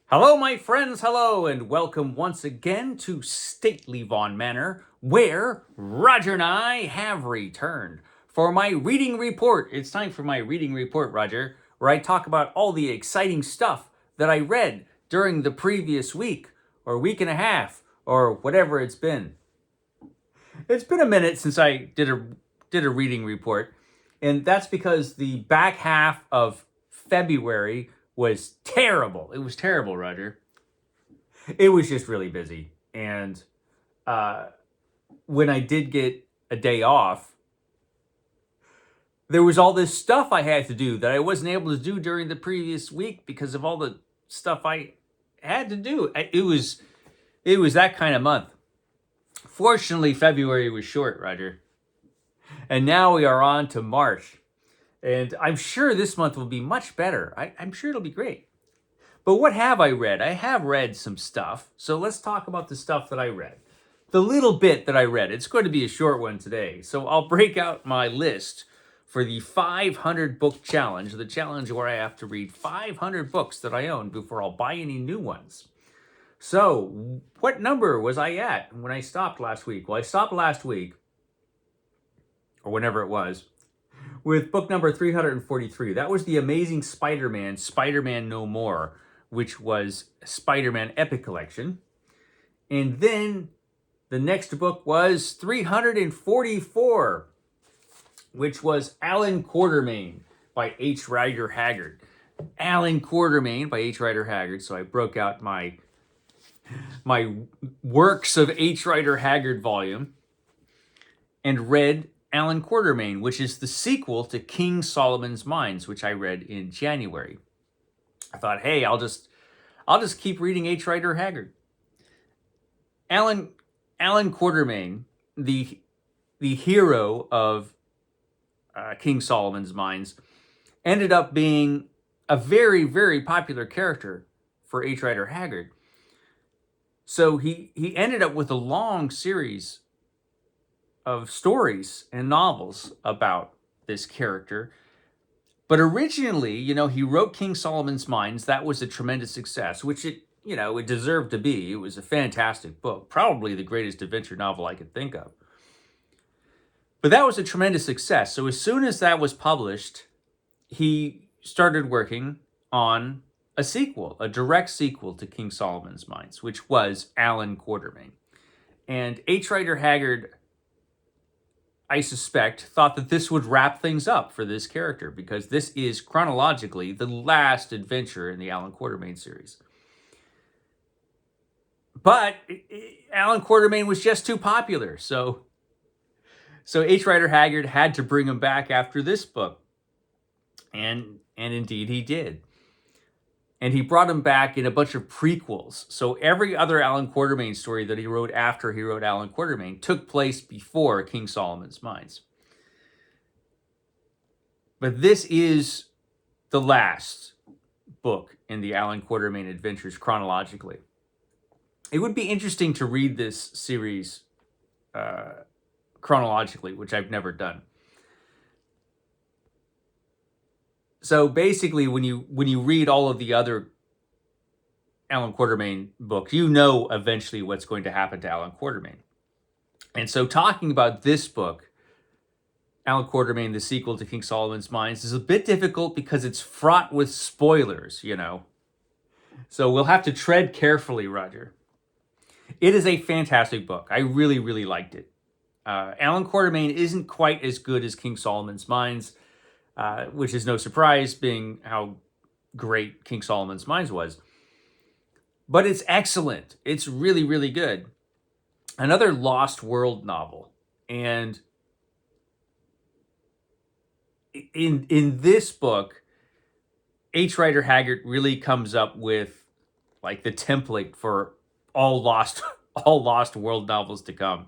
Hello, my friends, hello, and welcome once again to Stately Vaughan Manor, where Roger and I have returned for my reading report. It's time for my reading report, Roger, where I talk about all the exciting stuff that I read during the previous week, or week and a half, or whatever it's been. It's been a minute since I did a reading report, and that's because the back half of February was terrible. It was terrible, Roger. It was just really busy. And uh, when I did get a day off, there was all this stuff I had to do that I wasn't able to do during the previous week because of all the stuff I had to do. It was that kind of month. Fortunately, February was short, Roger. And now we are on to March. And I'm sure this month will be much better. I'm sure it'll be great. But what have I read? I have read some stuff. So let's talk about the stuff that I read. The little bit that I read. It's going to be a short one today. So I'll break out my list for the 500 book challenge, the challenge where I have to read 500 books that I own before I'll buy any new ones. So, what number was I at when I stopped last week? Well, I stopped last week, or whenever it was, with book number 343. That was The Amazing Spider-Man, Spider-Man No More, which was Spider-Man Epic Collection. And then the next book was 344, which was Alan Quartermain by H. Rider Haggard. Alan Quartermain by H. Rider Haggard. So I broke out my Works of H. Rider Haggard volume and read Alan Quartermain, which is the sequel to King Solomon's Mines, which I read in January. I thought, hey, I'll just keep reading H. Rider Haggard. Alan Quartermain, the hero of King Solomon's Mines, ended up being a very, very popular character for H. Rider Haggard. So he ended up with a long series of stories and novels about this character. But originally, he wrote King Solomon's Mines. That was a tremendous success, which it deserved to be. It was a fantastic book, probably the greatest adventure novel I could think of. But that was a tremendous success. So as soon as that was published, he started working on a sequel, a direct sequel to King Solomon's Mines, which was Alan Quartermain. And H. Rider Haggard, I suspect, thought that this would wrap things up for this character because this is chronologically the last adventure in the Alan Quartermain series. But Alan Quartermain was just too popular, so H. Rider Haggard had to bring him back after this book. And indeed he did. And he brought him back in a bunch of prequels. So every other Alan Quartermain story that he wrote after he wrote Alan Quartermain took place before King Solomon's Mines. But this is the last book in the Alan Quartermain adventures chronologically. It would be interesting to read this series chronologically, which I've never done. So basically, when you read all of the other Alan Quartermain books, you know eventually what's going to happen to Alan Quartermain. And so talking about this book, Alan Quartermain, the sequel to King Solomon's Mines, is a bit difficult because it's fraught with spoilers, So we'll have to tread carefully, Roger. It is a fantastic book. I really, really liked it. Alan Quartermain isn't quite as good as King Solomon's Mines, which is no surprise, being how great King Solomon's Mines was. But it's excellent. It's really, really good. Another Lost World novel. And in this book, H. Rider Haggard really comes up with like the template for all Lost World novels to come.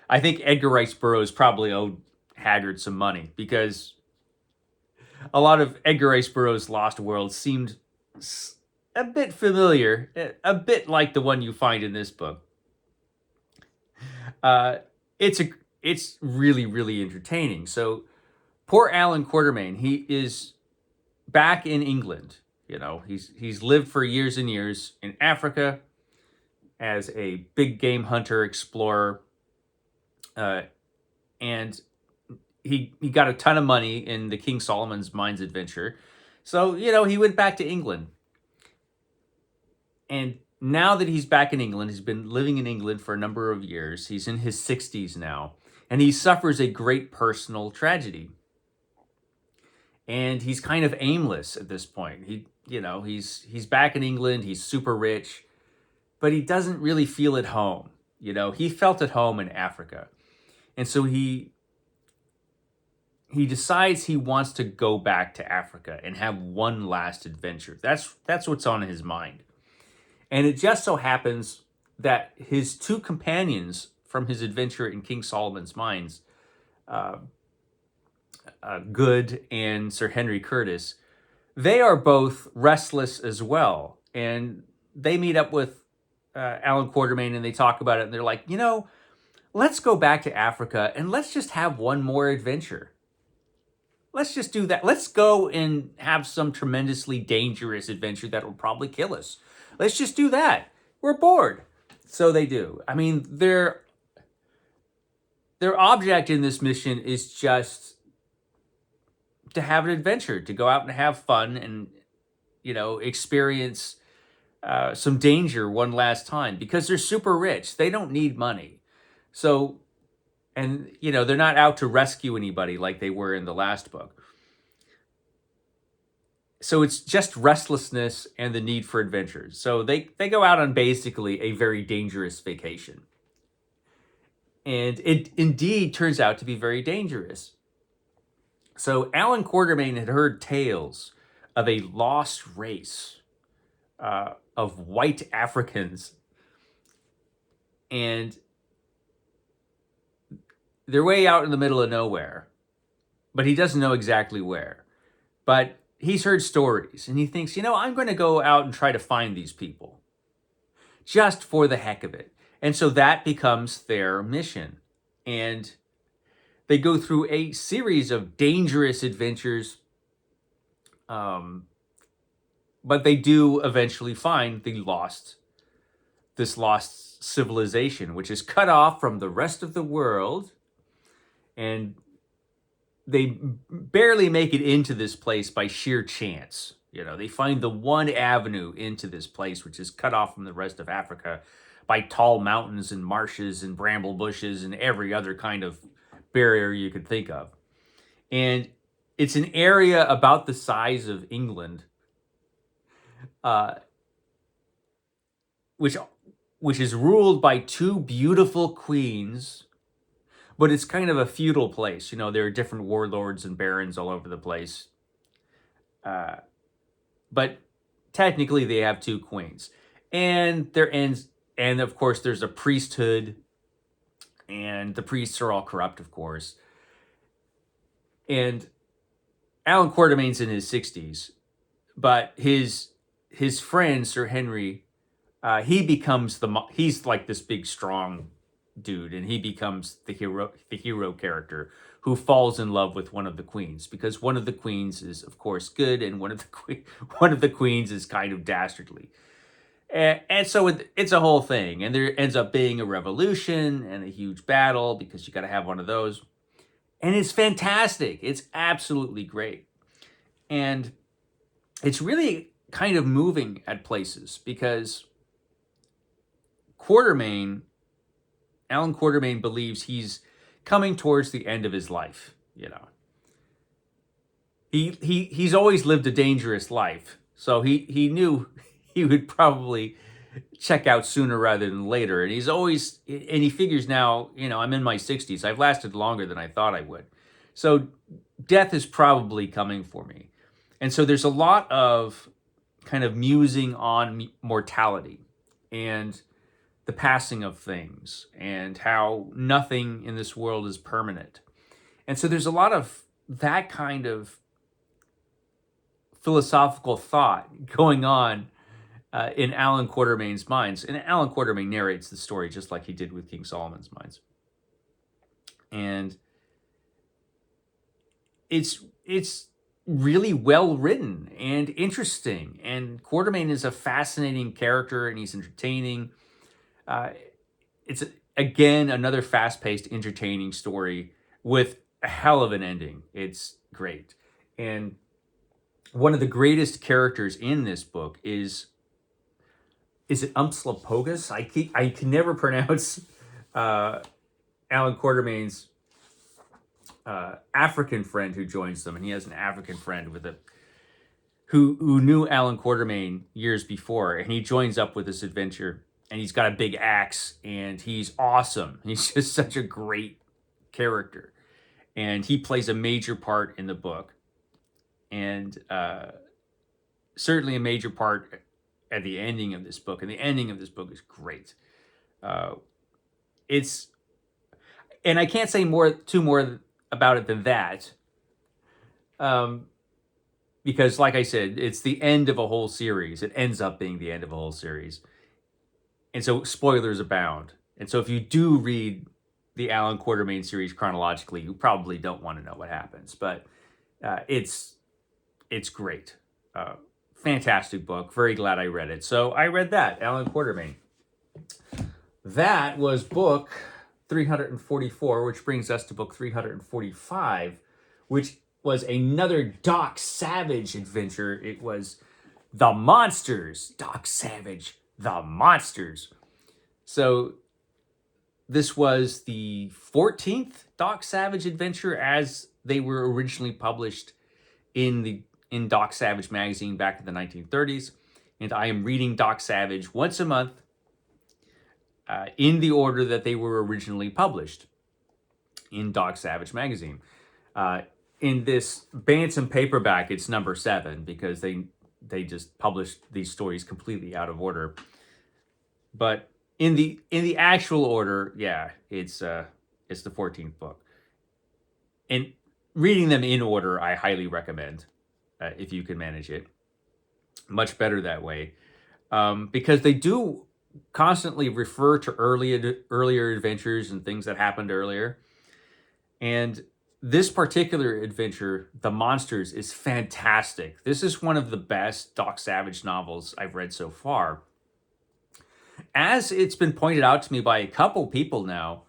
I think Edgar Rice Burroughs probably owed Haggard some money because a lot of Edgar Rice Burroughs' Lost World seemed a bit familiar, a bit like the one you find in this book. It's really, really entertaining. So poor Alan Quartermain, he is back in England You know, he's lived for years and years in Africa as a big game hunter, explorer, uh, and he got a ton of money in the King Solomon's Mines adventure. So, you know, he went back to England. And now that he's back in England, he's been living in England for a number of years. He's in his 60s now, and he suffers a great personal tragedy. And he's kind of aimless at this point. He's back in England, he's super rich, but he doesn't really feel at home. You know, he felt at home in Africa. And so he decides he wants to go back to Africa and have one last adventure. That's what's on his mind. And it just so happens that his two companions from his adventure in King Solomon's Mines, Good and Sir Henry Curtis, they are both restless as well. And they meet up with Alan Quartermain and they talk about it. And they're like, you know, let's go back to Africa and let's just have one more adventure. Let's just do that. Let's go and have some tremendously dangerous adventure that will probably kill us. Let's just do that. We're bored. So they do. I mean, their object in this mission is just to have an adventure, to go out and have fun and, you know, experience some danger one last time because they're super rich. They don't need money. So, and, you know, they're not out to rescue anybody like they were in the last book. So it's just restlessness and the need for adventures. So they go out on basically a very dangerous vacation. And it indeed turns out to be very dangerous. So Alan Quartermain had heard tales of a lost race of white Africans. And they're way out in the middle of nowhere. But he doesn't know exactly where. But he's heard stories. And he thinks, you know, I'm going to go out and try to find these people. Just for the heck of it. And so that becomes their mission. And they go through a series of dangerous adventures. But they do eventually find this lost civilization, which is cut off from the rest of the world. And they barely make it into this place by sheer chance. You know, they find the one avenue into this place, which is cut off from the rest of Africa by tall mountains and marshes and bramble bushes and every other kind of barrier you could think of. And it's an area about the size of England, which is ruled by two beautiful queens, but it's kind of a feudal place. You know, there are different warlords and barons all over the place. But technically they have two queens. And and of course there's a priesthood, and the priests are all corrupt, of course. And Alan Quartermain's in his 60s, but his friend Sir Henry, he's like this big strong dude, and he becomes the hero character who falls in love with one of the queens, because one of the queens is of course good and one of the queens is kind of dastardly. And so it's a whole thing, and there ends up being a revolution and a huge battle because you got to have one of those. And it's fantastic. It's absolutely great. And it's really kind of moving at places because Alan Quartermain believes he's coming towards the end of his life, you know. He's always lived a dangerous life, so he knew he would probably check out sooner rather than later. And he figures now, you know, I'm in my 60s. I've lasted longer than I thought I would. So death is probably coming for me. And so there's a lot of kind of musing on mortality and the passing of things and how nothing in this world is permanent. And so there's a lot of that kind of philosophical thought going on in Alan Quartermain's Mines. And Alan Quartermain narrates the story just like he did with King Solomon's Mines. And it's really well written and interesting. And Quartermain is a fascinating character, and he's entertaining. It's again another fast-paced, entertaining story with a hell of an ending. It's great, and one of the greatest characters in this book is it Umslopogus? I can never pronounce Alan Quartermain's African friend who joins them, and he has an African friend with a who knew Alan Quartermain years before, and he joins up with this adventure, and he's got a big axe, and he's awesome. He's just such a great character, and he plays a major part in the book, and certainly a major part at the ending of this book. And the ending of this book is great. It's and I can't say more about it than that. Because like I said, it's the end of a whole series. It ends up being the end of a whole series. And so spoilers abound. And so if you do read the Alan Quartermain series chronologically, you probably don't want to know what happens. But it's great. Fantastic book. Very glad I read it. So I read that, Alan Quartermain. That was book 344, which brings us to book 345, which was another Doc Savage adventure. It was The Monsters. Doc Savage, The Monsters. So this was the 14th Doc Savage adventure as they were originally published in Doc Savage magazine back in the 1930s. And I am reading Doc Savage once a month in the order that they were originally published in Doc Savage magazine. In this Bantam paperback, it's number 7 because they just published these stories completely out of order. But in the actual order, yeah, it's the 14th book. And reading them in order, I highly recommend if you can manage it. Much better that way, because they do constantly refer to earlier adventures and things that happened earlier. And this particular adventure, The Monsters, is fantastic. This is one of the best Doc Savage novels I've read so far. As it's been pointed out to me by a couple people now,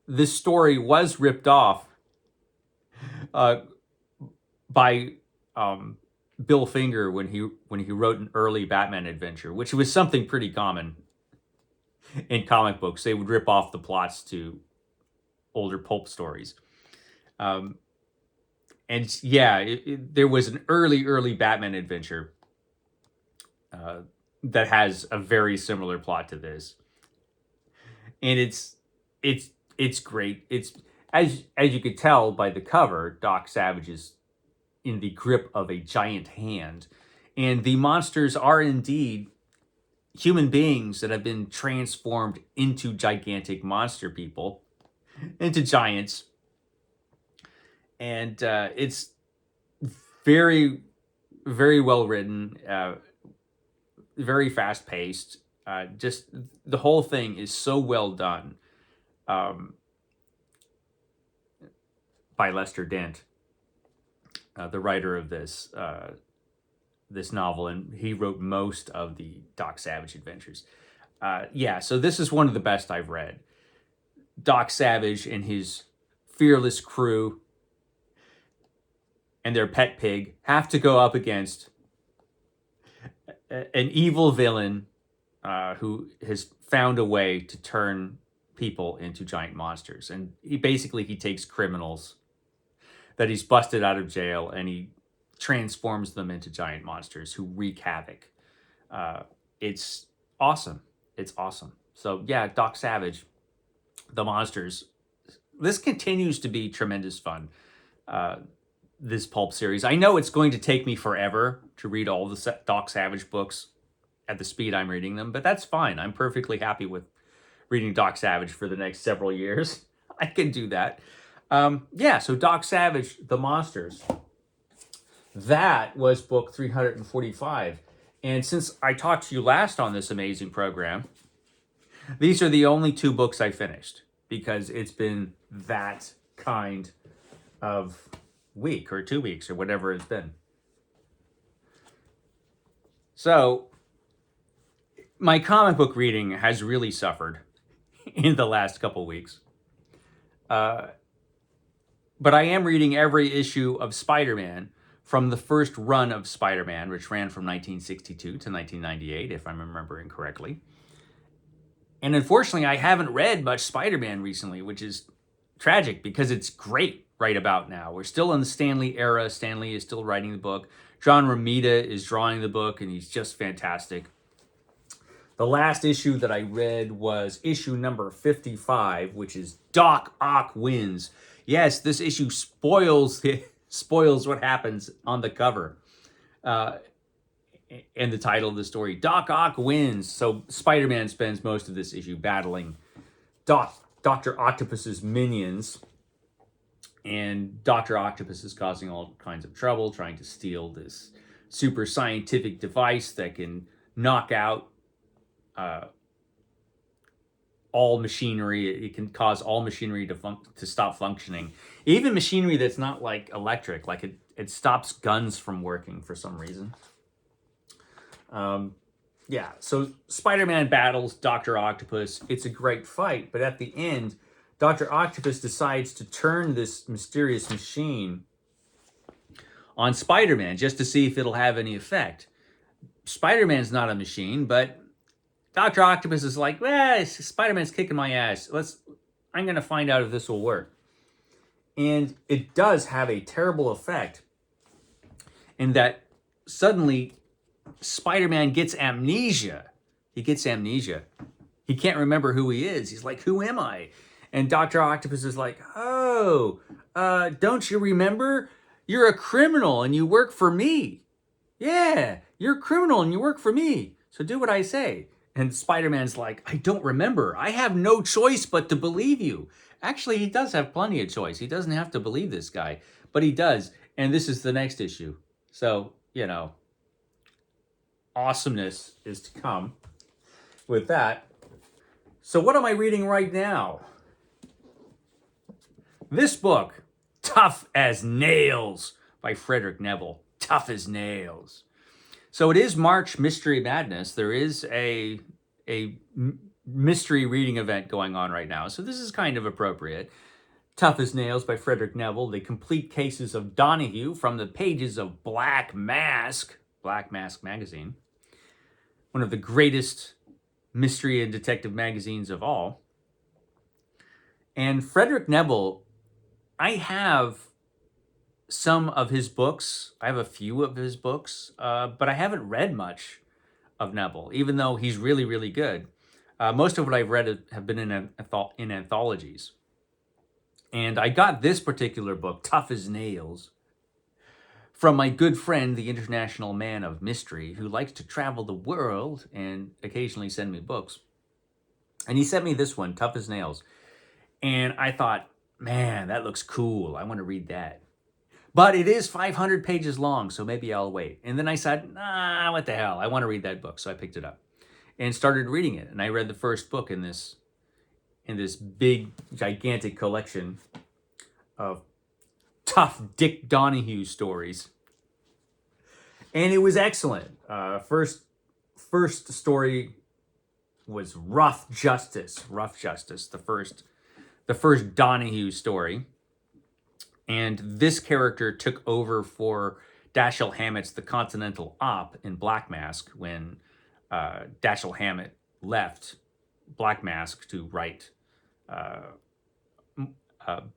this story was ripped off by Bill Finger when he wrote an early Batman adventure, which was something pretty common in comic books. They would rip off the plots to older pulp stories. And yeah, there was an early Batman adventure that has a very similar plot to this, and it's great. It's as you could tell by the cover, Doc Savage is in the grip of a giant hand, and the monsters are indeed human beings that have been transformed into gigantic monster people, into giants. And it's very, very well written, very fast paced. Just the whole thing is so well done by Lester Dent, the writer of this novel, and he wrote most of the Doc Savage adventures. Yeah, so this is one of the best I've read. Doc Savage and his fearless crew and their pet pig have to go up against an evil villain who has found a way to turn people into giant monsters. And he takes criminals that he's busted out of jail, and he transforms them into giant monsters who wreak havoc. It's awesome. It's awesome. So yeah, Doc Savage, The Monsters. This continues to be tremendous fun. This pulp series. I know it's going to take me forever to read all the Doc Savage books at the speed I'm reading them, but that's fine. I'm perfectly happy with reading Doc Savage for the next several years. I can do that. Yeah, so Doc Savage, The Monsters. That was book 345. And since I talked to you last on this amazing program, these are the only 2 books I finished, because it's been that kind of week or 2 weeks or whatever it's been. So my comic book reading has really suffered in the last couple weeks. But I am reading every issue of Spider-Man from the first run of Spider-Man, which ran from 1962 to 1998, if I'm remembering correctly. And unfortunately, I haven't read much Spider-Man recently, which is tragic because it's great right about now. We're still in the Stan Lee era. Stan Lee is still writing the book. John Romita is drawing the book, and he's just fantastic. The last issue that I read was issue number 55, which is Doc Ock Wins. Yes, this issue spoils what happens on the cover. And the title of the story, Doc Ock Wins. So Spider-Man spends most of this issue battling Dr. Octopus's minions. And Dr. Octopus is causing all kinds of trouble, trying to steal this super scientific device that can knock out all machinery. It can cause all machinery to stop functioning. Even machinery that's not like electric, like it stops guns from working for some reason. Yeah, so Spider-Man battles Dr. Octopus. It's a great fight, but at the end, Dr. Octopus decides to turn this mysterious machine on Spider-Man just to see if it'll have any effect. Spider-Man's not a machine, but Dr. Octopus is like, Spider-Man's kicking my ass. I'm going to find out if this will work. And it does have a terrible effect in that suddenly Spider-Man gets amnesia. He gets amnesia. He can't remember who he is. He's like, who am I? And Dr. Octopus is like, don't you remember? You're a criminal and you work for me. Yeah, you're a criminal and you work for me. So do what I say. And Spider-Man's like, I don't remember. I have no choice but to believe you. Actually, he does have plenty of choice. He doesn't have to believe this guy, but he does. And this is the next issue. So, awesomeness is to come with that. So what am I reading right now? This book, Tough as Nails by Frederick Neville. Tough as nails. So it is March Mystery Madness. There is a mystery reading event going on right now. So this is kind of appropriate. Tough as Nails by Frederick Neville. The complete cases of Donahue from the pages of Black Mask magazine. One of the greatest mystery and detective magazines of all. And Frederick Neville, I have some of his books. I have a few of his books, but I haven't read much of Neville, even though he's really, really good. Most of what I've read have been in anthologies. And I got this particular book, Tough as Nails, from my good friend, the International Man of Mystery, who likes to travel the world and occasionally send me books. And he sent me this one, Tough as Nails. And I thought, man, that looks cool. I want to read that. But it is 500 pages long, so maybe I'll wait. And then I said, what the hell? I want to read that book. So I picked it up and started reading it. And I read the first book in this big, gigantic collection of tough Dick Donahue stories. And it was excellent. First story was Rough Justice, the first Donahue story. And this character took over for Dashiell Hammett's The Continental Op in Black Mask when Dashiell Hammett left Black Mask to write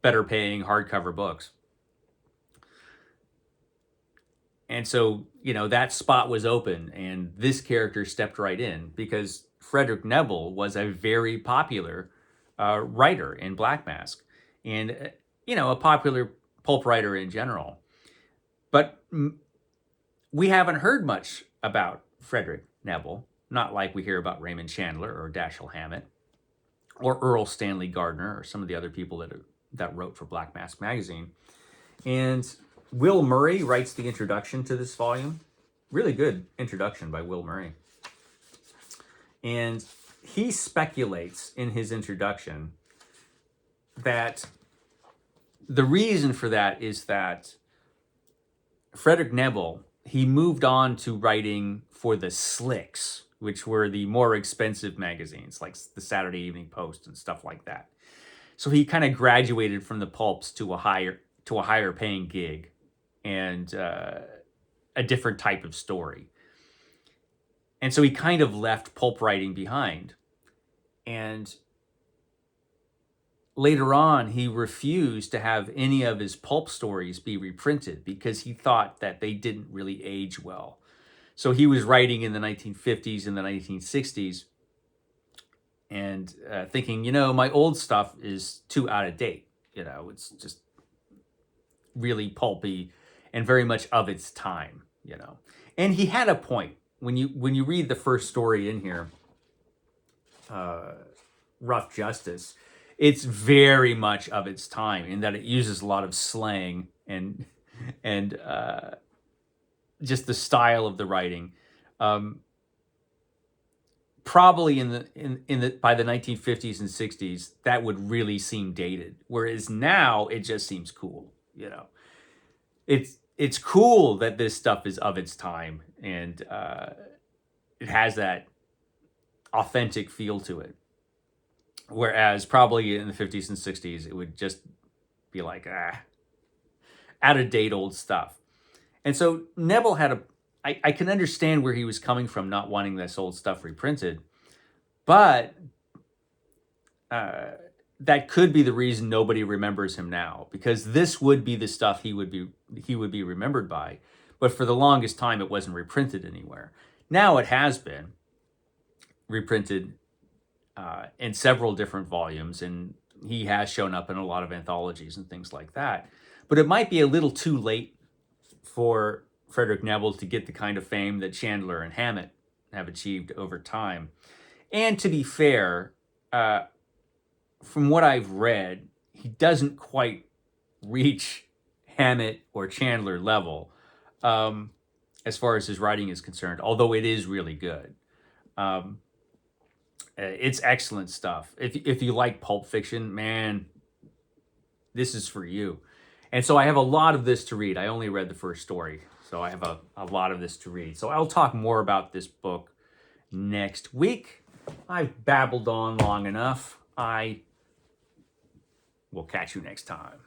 better paying hardcover books. And so, that spot was open and this character stepped right in because Frederick Neville was a very popular writer in Black Mask and, a popular pulp writer in general. But we haven't heard much about Frederick Neville, not like we hear about Raymond Chandler or Dashiell Hammett or Earl Stanley Gardner or some of the other people that wrote for Black Mask magazine. And Will Murray writes the introduction to this volume. Really good introduction by Will Murray. And he speculates in his introduction that the reason for that is that Frederick Nebel, he moved on to writing for the Slicks, which were the more expensive magazines, like the Saturday Evening Post and stuff like that. So he kind of graduated from the pulps to a higher paying gig, and a different type of story. And so he kind of left pulp writing behind. And later on, he refused to have any of his pulp stories be reprinted because he thought that they didn't really age well. So he was writing in the 1950s and the 1960s and thinking, my old stuff is too out of date. It's just really pulpy and very much of its time. And he had a point. When you read the first story in here, Rough Justice, it's very much of its time in that it uses a lot of slang and just the style of the writing. Probably by the 1950s and 60s, that would really seem dated. Whereas now it just seems cool. It's cool that this stuff is of its time, and it has that authentic feel to it. Whereas probably in the 50s and 60s, it would just be like, out of date old stuff. And so Nebel had I can understand where he was coming from, not wanting this old stuff reprinted, but that could be the reason nobody remembers him now, because this would be the stuff he would be remembered by. But for the longest time, it wasn't reprinted anywhere. Now it has been reprinted in several different volumes, and he has shown up in a lot of anthologies and things like that. But it might be a little too late for Frederick Nebel to get the kind of fame that Chandler and Hammett have achieved over time. And to be fair, from what I've read, he doesn't quite reach Hammett or Chandler level as far as his writing is concerned, although it is really good. It's excellent stuff. If you like pulp fiction, man, this is for you. And so I have a lot of this to read. I only read the first story, so I have a lot of this to read. So I'll talk more about this book next week. I've babbled on long enough. I will catch you next time.